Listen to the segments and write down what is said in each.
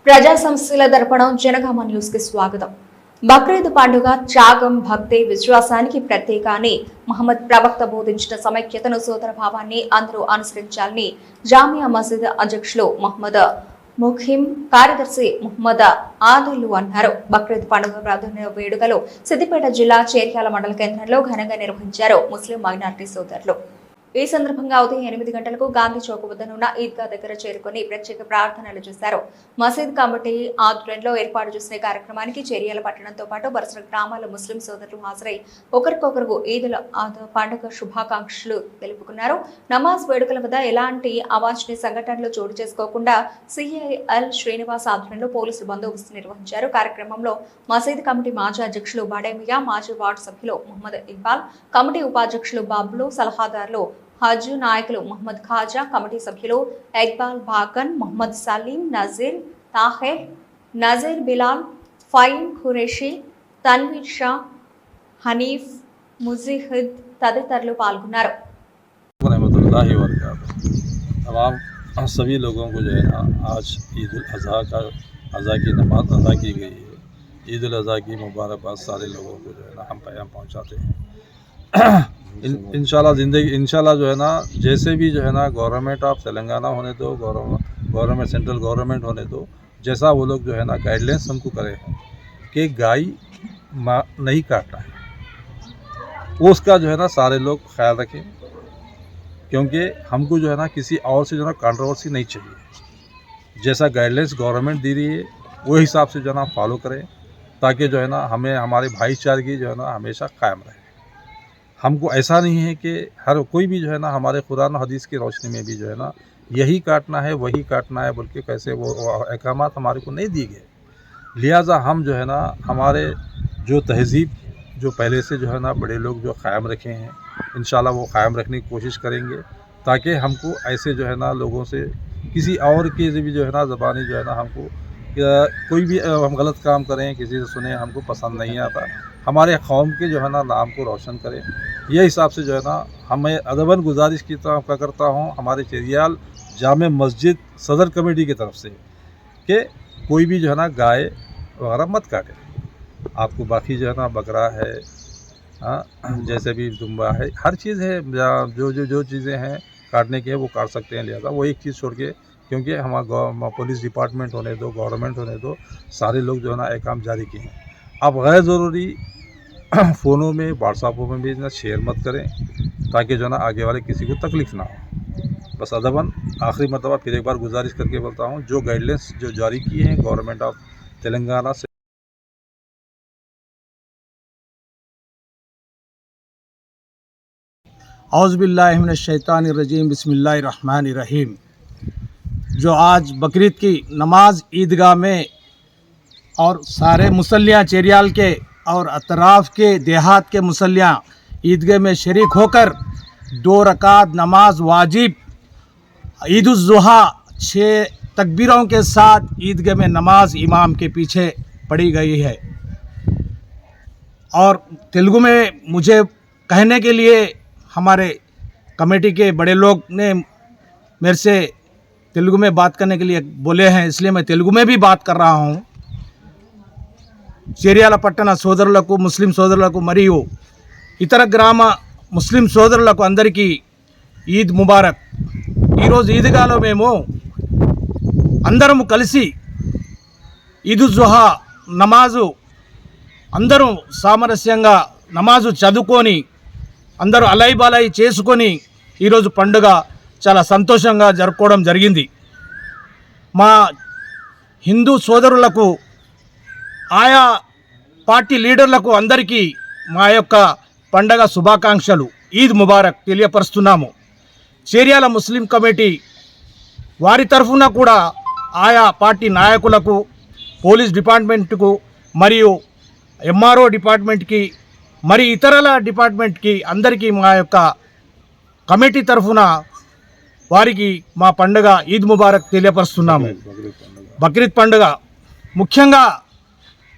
ప్రజా సమస్యల దర్పణం జనగామ న్యూస్ కి స్వాగతం. బక్రీద్ పండుగ త్యాగం, భక్తి, విశ్వాసానికి ప్రత్యేక అని మహమ్మద్ ప్రవక్త బోధించిన సమైక్యతను, సోదరభావాన్ని అందరూ అనుసరించాలని జామియా మసీద్ అధ్యక్షులు మహమ్మద్ ముఖిం, కార్యదర్శి మహమ్మద్ ఆదిల్ అన్నారు. బక్రీద్ పండుగ ప్రాధాన్య వేడుకలు సిద్దిపేట జిల్లా చేర్యాల మండల కేంద్రంలో ఘనంగా నిర్వహించారు ముస్లిం మైనారిటీ సోదరులు. ఈ సందర్భంగా ఉదయం 8 గంటలకు గాంధీ చౌక్ వద్దనున్న ఈద్గా దగ్గర చేరుకుని ప్రత్యేక ప్రార్థనలు చేశారు. మసీద్ కమిటీ ఆధ్వర్యంలో ఏర్పాటు చేసిన కార్యక్రమానికి చేర్యాల పట్టణంతో పాటు పరిసర గ్రామాల ముస్లిం సోదరులు హాజరై ఒకరికొకరు ఈదుల పండుగ శుభాకాంక్షలు తెలుపుకున్నారు. నమాజ్ వేడుకల వద్ద ఎలాంటి అవాంఛనీయ సంఘటనలు చోటు చేసుకోకుండా సిఐఎల్ శ్రీనివాస్ ఆధ్వర్యంలో పోలీసులు బందోబస్తు నిర్వహించారు. కార్యక్రమంలో మసీద్ కమిటీ మాజీ అధ్యక్షులు బడేమియా, మాజీ వార్డు సభ్యులు మహమ్మద్ ఇక్బాల్, కమిటీ ఉపాధ్యక్షులు బాబులు, సలహాదారులు హజ్ నాయకులు మహమ్మద్ ఖాజా, కమిటీ సభ్యులు ఇక్బాల్ బాగన్, మహమ్మద్ సలీం, నజీర్ తాహెర్, నజీర్ బిలాల్, ఫైన్ ఖురేషి, తన్వీర్ షా, హనీఫ్, ముజిహిద్ తదితరులు పాల్గొన్నారు. तमाम सभी लोगों को जो है ना आज ईद उल अज़हा की नमाज अदा की गई है। ईद उल अज़हा की मुबारकबाद सारे लोगों को जो है ना हम पैगाम पहुँचाते हैं। इंशाल्लाह जो है ना जैसे भी जो है ना गवर्नमेंट ऑफ तेलंगाना होने दो, गवर्नमेंट सेंट्रल गवर्नमेंट होने दो, जैसा वो लोग जो है ना गाइडलाइंस हमको करे हैं कि गाय नहीं काटना है, वो उसका जो है ना सारे लोग ख्याल रखें, क्योंकि हमको जो है ना किसी और से जो है ना कंट्रोवर्सी नहीं चाहिए। जैसा गाइडलाइंस गवर्नमेंट दे रही है वो हिसाब से जो है ना फॉलो करें, ताकि जो है ना हमें हमारे भाईचारगी जो है ना हमेशा कायम रहे। हमको ऐसा नहीं है कि हर कोई भी जो है ना हमारे कुरान और हदीस की रोशनी में भी जो है ना यही काटना है वही काटना है बोल के कैसे वो अहकामात हमारे को नहीं दिए गए। लिहाजा हम जो है ना हमारे जो तहज़ीब जो पहले से जो है ना बड़े लोग जो क़ायम रखे हैं, इंशाल्लाह वो क़ायम रखने की कोशिश करेंगे, ताकि हमको ऐसे जो है ना लोगों से किसी और की भी जो है ना ज़बानी जो है ना हमको कोई भी हम गलत काम करें, किसी से सुने, हमको पसंद नहीं आता। हमारे कौम के जो है ना नाम को रोशन करें, ये हिसाब से जो है ना हमें अदबन गुजारिश की तरफ करता हूँ हमारे चेरियाल जामे मस्जिद सदर कमेटी की तरफ से कि कोई भी जो है ना गाय वगैरह मत काटे। आपको बाकी जो है ना बकरा है, जैसे भी दुम्बा है, हर चीज़ है, जो चीज़ें हैं काटने के वो काट सकते हैं। लिहाजा वो एक चीज़ छोड़ के, क्योंकि हमारा पुलिस डिपार्टमेंट होने दो, गवर्नमेंट होने दो, सारे लोग जो है ना अहकाम जारी किए हैं। अब गैर ज़रूरी फ़ोनों में, व्हाट्सएपों में भी ना शेयर मत करें, ताकि जो है ना आगे वाले किसी को तकलीफ़ ना हो। बस अदबन आखिरी मरतबा फिर एक बार गुजारिश करके बोलता हूँ, जो गाइडलाइंस जो जारी किए हैं गवर्नमेंट ऑफ तेलंगाना से, औज़ुबिल्लाहि मिनश्शैतानिर्रजीम, बिस्मिल्लाहिर्रहमानिर्रहीम। जो आज बकरीद की नमाज ईदगाह में और सारे मुसल्लियाँ चेरियाल के और अतराफ़ के देहात के मुसल्लियाँ ईदगाह में शरीक होकर 2 रकात नमाज वाजिब ईद उल ज़ुहा 6 तकबीरों के साथ ईदगाह में नमाज इमाम के पीछे पढ़ी गई है। और तेलुगु में मुझे कहने के लिए हमारे कमेटी के बड़े लोग ने मेरे से तेलुगु में बात करने के लिए बोले हैं, इसलिए मैं तेलुगु में भी बात कर रहा हूँ। చేర్యాల పట్టణ సోదరులకు, ముస్లిం సోదరులకు మరియు ఇతర గ్రామ ముస్లిం సోదరులకు అందరికీ ఈద్ ముబారక్. ఈరోజు ఈద్గాలో మేము అందరం కలిసి ఈద్ ఉల్ జుహా నమాజు అందరూ సామరస్యంగా నమాజు చదువుకొని అందరూ అలై బలై చేసుకొని ఈరోజు పండుగ చాలా సంతోషంగా జరుపుకోవడం జరిగింది. మా హిందూ సోదరులకు, ఆయా పార్టీ లీడర్లకు అందరికీ మా యొక్క పండగ శుభాకాంక్షలు, ఈద్ ముబారక్ తెలియపరుస్తున్నాము. చేర్యాల ముస్లిం కమిటీ వారి తరఫున కూడా ఆయా పార్టీ నాయకులకు, పోలీస్ డిపార్ట్మెంట్కు మరియు ఎంఆర్ఓ డిపార్ట్మెంట్కి మరి ఇతరుల డిపార్ట్మెంట్కి అందరికీ మా యొక్క కమిటీ తరఫున వారికి మా పండుగ ఈద్ ముబారక్ తెలియపరుస్తున్నాము. బక్రీద్ పండుగ ముఖ్యంగా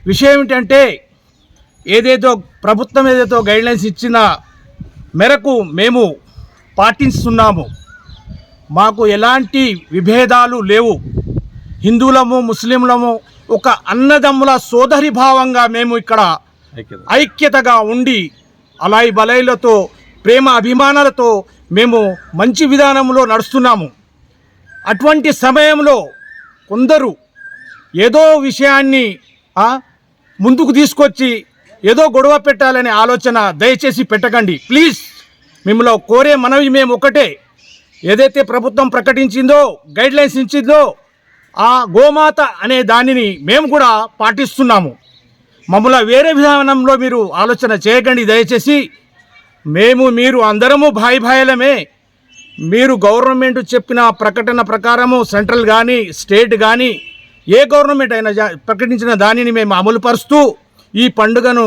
విషయం ఏమిటంటే, ఏదేదో ప్రభుత్వం గైడ్లైన్స్ ఇచ్చిన మేరకు మేము పాటిస్తున్నాము. మాకు ఎలాంటి విభేదాలు లేవు. హిందువులము ముస్లింలము ఒక అన్నదమ్ముల సోదరి భావంగా మేము ఇక్కడ ఐక్యతగా ఉండి అలాయి బలైలతో ప్రేమ అభిమానాలతో మేము మంచి విధానంలో నడుస్తున్నాము. అటువంటి సమయంలో కొందరు ఏదో విషయాన్ని ముందుకు తీసుకొచ్చి ఏదో గొడవ పెట్టాలనే ఆలోచన దయచేసి పెట్టకండి ప్లీజ్. మిమ్మల్ని కోరే మనవి మేము ఒకటే, ఏదైతే ప్రభుత్వం ప్రకటించిందో గైడ్లైన్స్ ఇచ్చిందో ఆ గోమాత అనే దానిని మేము కూడా పాటిస్తున్నాము. మమ్మల్ని వేరే విధానంలో మీరు ఆలోచన చేయకండి దయచేసి. మేము మీరు అందరము భాయిలమే. మీరు గవర్నమెంట్ చెప్పిన ప్రకటన ప్రకారము సెంట్రల్ కానీ స్టేట్ కానీ ఏ గవర్నమెంట్ అయినా ప్రకటించిన దానిని మేము అమలుపరుస్తూ ఈ పండుగను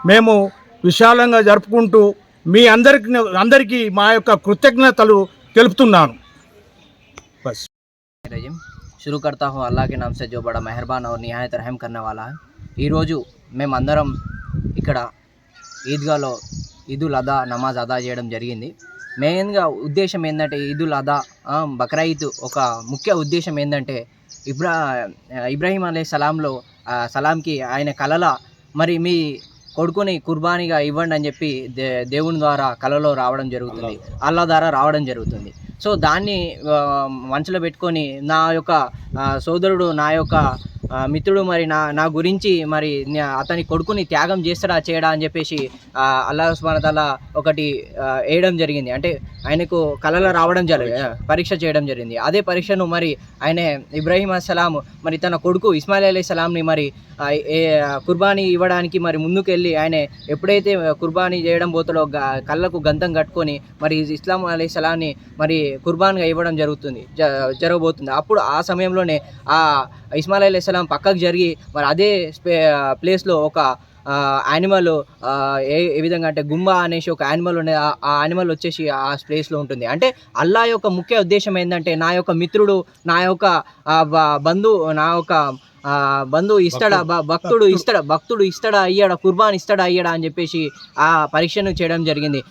మేము విశాలంగా జరుపుకుంటూ మీ అందరికీ మా యొక్క కృతజ్ఞతలు తెలుపుతున్నాను. బస్ शुरू करता हूँ अल्लाह के नाम से जो बड़ा मेहरबान और निहायत रहम करने वाला है. ఈరోజు మేమందరం ఇక్కడ ఈద్గాలో ఈదుల్ అదా నమాజ్ అదా చేయడం జరిగింది. మెయిన్గా ఉద్దేశం ఏంటంటే ఈదుల్ అదా బక్రీద్ ఒక ముఖ్య ఉద్దేశం ఏంటంటే ఇబ్రాహీం సలాంకి ఆయన కలల మరి మీ కొడుకుని కుర్బానీగా ఇవ్వండి అని చెప్పి దేవుని ద్వారా కలలో రావడం జరుగుతుంది, అల్లా ద్వారా రావడం జరుగుతుంది. సో దాన్ని మనసులో పెట్టుకొని నా యొక్క సోదరుడు నా యొక్క మిత్రుడు మరి నా గురించి మరి అతని కొడుకుని త్యాగం చేయడా అని చెప్పేసి అల్లాహ్ సుబ్హానహు తఆలా ఒకటి వేయడం జరిగింది. అంటే ఆయనకు కలలో రావడం పరీక్ష చేయడం జరిగింది. అదే పరీక్షను మరి ఆయన ఇబ్రాహీం అస్సలాం మరి తన కొడుకు ఇస్మాయిల్ అలైహిస్సలాంని మరి కుర్బానీ ఇవ్వడానికి మరి ముందుకెళ్ళి ఆయన ఎప్పుడైతే కుర్బానీ చేయడం పోతాడో కళ్ళకు గంతం కట్టుకొని మరి ఇస్లాం అలైహిస్సలాంని మరి కుర్బాన్గా ఇవ్వడం జరగబోతుంది. అప్పుడు ఆ సమయంలోనే ఆ ఇస్మాయిల్ అలైహిస్సలాం పక్కకు జరిగి మరి అదే ప్లేస్లో ఒక యానిమల్ ఏ విధంగా అంటే గుంబా అనేసి ఒక యానిమల్ ఉండే ఆ యానిమల్ వచ్చేసి ఆ ప్లేస్లో ఉంటుంది. అంటే అల్లా యొక్క ముఖ్య ఉద్దేశం ఏంటంటే నా యొక్క మిత్రుడు నా యొక్క బంధువు ఇస్తాడా భక్తుడు ఇస్తాడా అయ్యాడా కుర్బాన్ ఇస్తాడా అయ్యాడా అని చెప్పేసి ఆ పరీక్షను చేయడం జరిగింది.